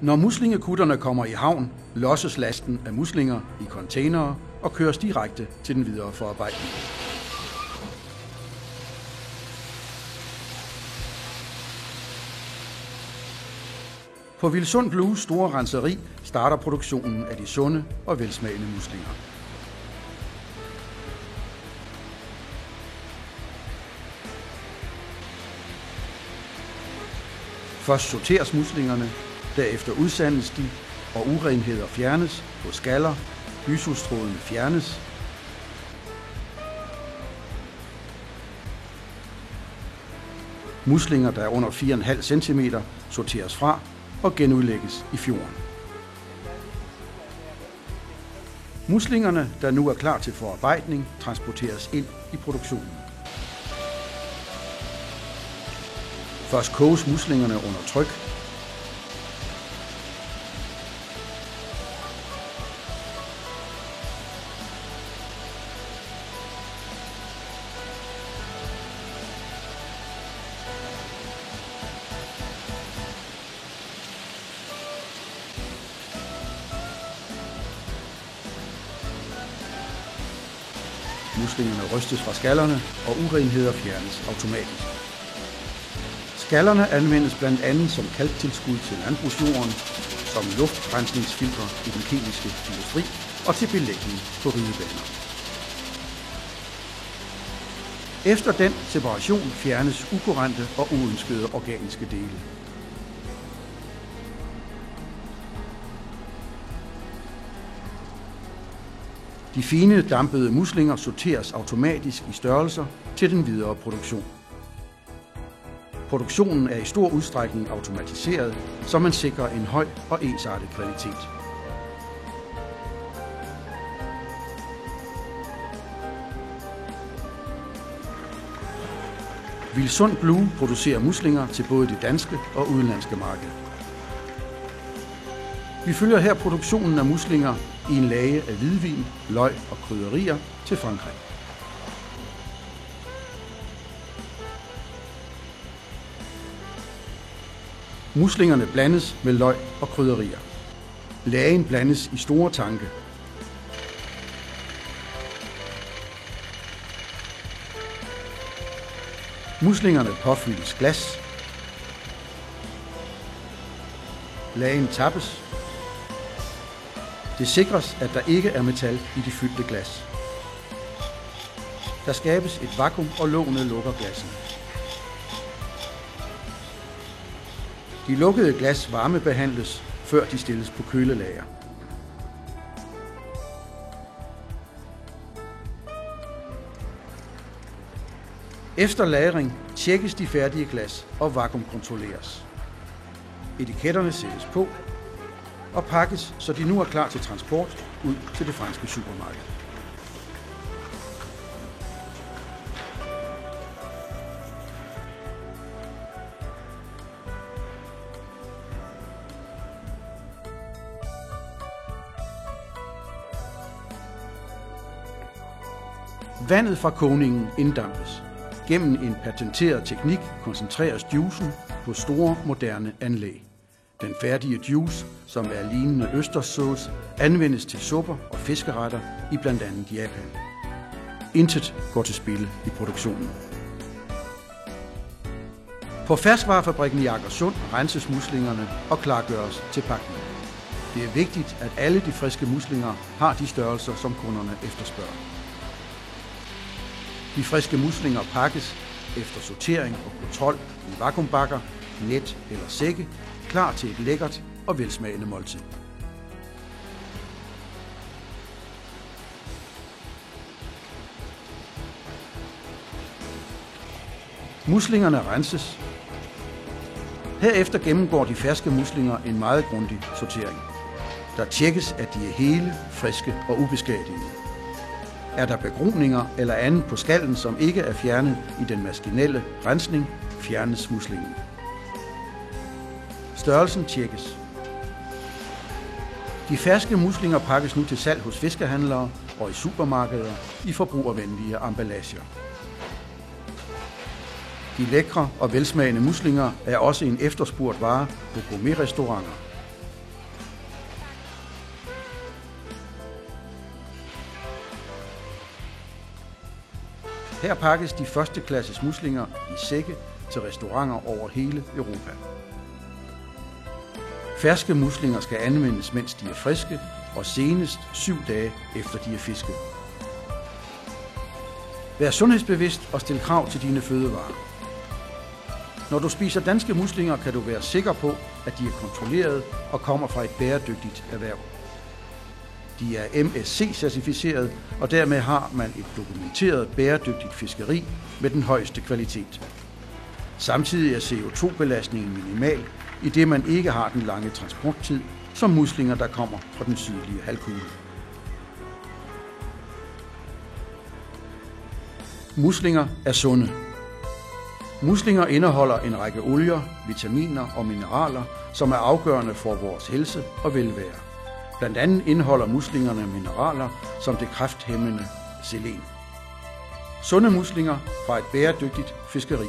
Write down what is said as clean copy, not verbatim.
Når muslingekutterne kommer i havn, losses lasten af muslinger i containere og køres direkte til den videre forarbejdning. På Vilsund Blues store renseri starter produktionen af de sunde og velsmagende muslinger. Først sorteres muslingerne, derefter udsandes de, og urenheder fjernes på skaller, lysustrådene fjernes. Muslinger, der er under 4,5 cm, sorteres fra og genudlægges i fjorden. Muslingerne, der nu er klar til forarbejdning, transporteres ind i produktionen. Først koges muslingerne under tryk. Muslingerne rystes fra skallerne, og urenheder fjernes automatisk. Skallerne anvendes blandt andet som kalktilskud til landbrugsjorden, som luftrensningsfiltre i den kemiske industri og til belægning på ridebaner. Efter den separation fjernes ukurante og uønskede organiske dele. De fine dampede muslinger sorteres automatisk i størrelser til den videre produktion. Produktionen er i stor udstrækning automatiseret, så man sikrer en høj og ensartet kvalitet. Vilsund Blue producerer muslinger til både det danske og udenlandske marked. Vi følger her produktionen af muslinger i en lage af hvidvin, løg og krydderier til Frankrig. Muslingerne blandes med løg og krydderier. Lagen blandes i store tanke. Muslingerne påfyldes glas. Lagen tappes. Det sikres, at der ikke er metal i de fyldte glas. Der skabes et vakuum, og lågene lukker glassene. De lukkede glas varmebehandles, før de stilles på kølelager. Efter lagring tjekkes de færdige glas og vakuumkontrolleres. Etiketterne sættes på og pakkes, så de nu er klar til transport ud til det franske supermarked. Vandet fra kogningen inddampes. Gennem en patenteret teknik koncentreres juicen på store, moderne anlæg. Den færdige juice, som er lignende østerssauce, anvendes til supper og fiskeretter i blandt andet Japan. Intet går til spilde i produktionen. På ferskvarefabrikken i Agersund renses muslingerne og klargøres til pakning. Det er vigtigt, at alle de friske muslinger har de størrelser, som kunderne efterspørger. De friske muslinger pakkes efter sortering og kontrol i vakuumbakker, net eller sække, klar til et lækkert og velsmagende måltid. Muslingerne renses. Herefter gennemgår de ferske muslinger en meget grundig sortering. Der tjekkes, at de er hele, friske og ubeskadigede. Er der begruninger eller andet på skallen, som ikke er fjernet i den maskinelle rensning, fjernes muslingen. Størrelsen tjekkes. De ferske muslinger pakkes nu til salg hos fiskehandlere og i supermarkeder i forbrugervenlige emballager. De lækre og velsmagende muslinger er også en efterspurgt vare på gourmetrestauranter. Her pakkes de førsteklasses muslinger i sække til restauranter over hele Europa. Ferske muslinger skal anvendes, mens de er friske, og senest 7 dage efter de er fisket. Vær sundhedsbevidst og stil krav til dine fødevarer. Når du spiser danske muslinger, kan du være sikker på, at de er kontrolleret og kommer fra et bæredygtigt erhverv. De er MSC-certificeret, og dermed har man et dokumenteret bæredygtigt fiskeri med den højeste kvalitet. Samtidig er CO2-belastningen minimal, idet man ikke har den lange transporttid, som muslinger, der kommer fra den sydlige halvkugle. Muslinger er sunde. Muslinger indeholder en række olier, vitaminer og mineraler, som er afgørende for vores helse og velvære. Blandt andet indeholder muslingerne mineraler som det kræfthæmmende selen. Sunde muslinger fra et bæredygtigt fiskeri.